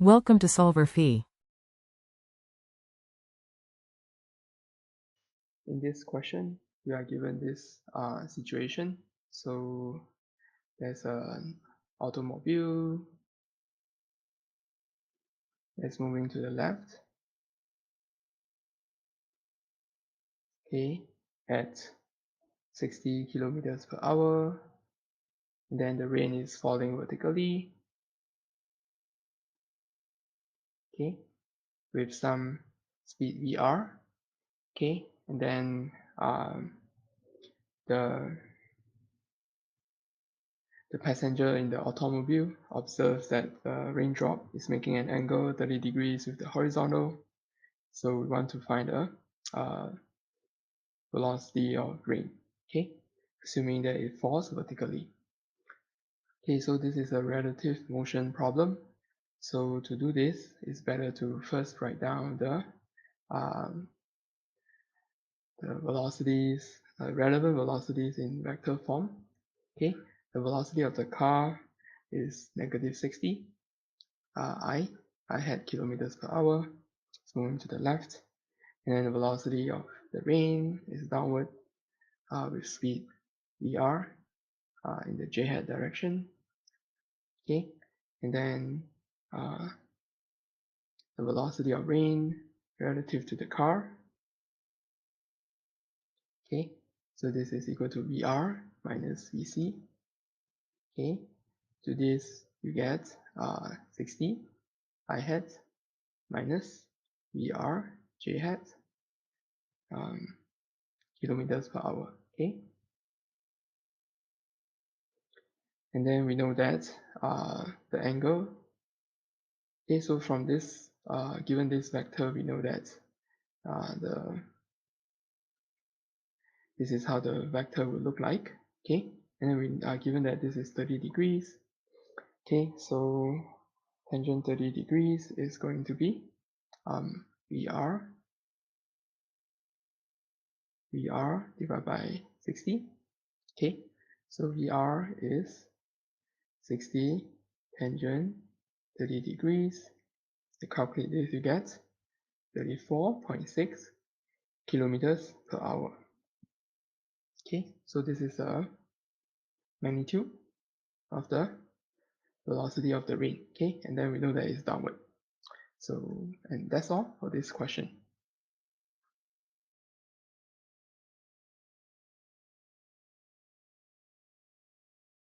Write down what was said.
Welcome to solverfy. In this question, we are given this situation. So there's an automobile that's moving to the left, okay, at 60 kilometers per hour. And then the rain is falling vertically, okay, with some speed VR, okay, and then the passenger in the automobile observes that the raindrop is making an angle 30 degrees with the horizontal. So we want to find a velocity of rain, okay, assuming that it falls vertically. Okay, so this is a relative motion problem. So to do this, it's better to first write down the velocities, relevant velocities in vector form. Okay, the velocity of the car is negative 60. I had kilometers per hour. It's moving to the left. And then the velocity of the rain is downward with speed VR in the j hat direction. Okay, and then the velocity of rain relative to the car. Okay, so this is equal to VR minus VC. Okay, to this you get 60 I hat minus VR j hat kilometers per hour. Okay, and then we know that the angle. Okay, so from this given this vector, we know that this is how the vector will look like. Okay, and then we are given that this is 30 degrees. Okay, so tangent 30 degrees is going to be VR divided by 60. Okay, so VR is 60 tangent 30 degrees. You calculate this, you get 34.6 kilometers per hour. Okay, so this is a magnitude of the velocity of the rain. Okay, and then we know that it's downward. So, and that's all for this question.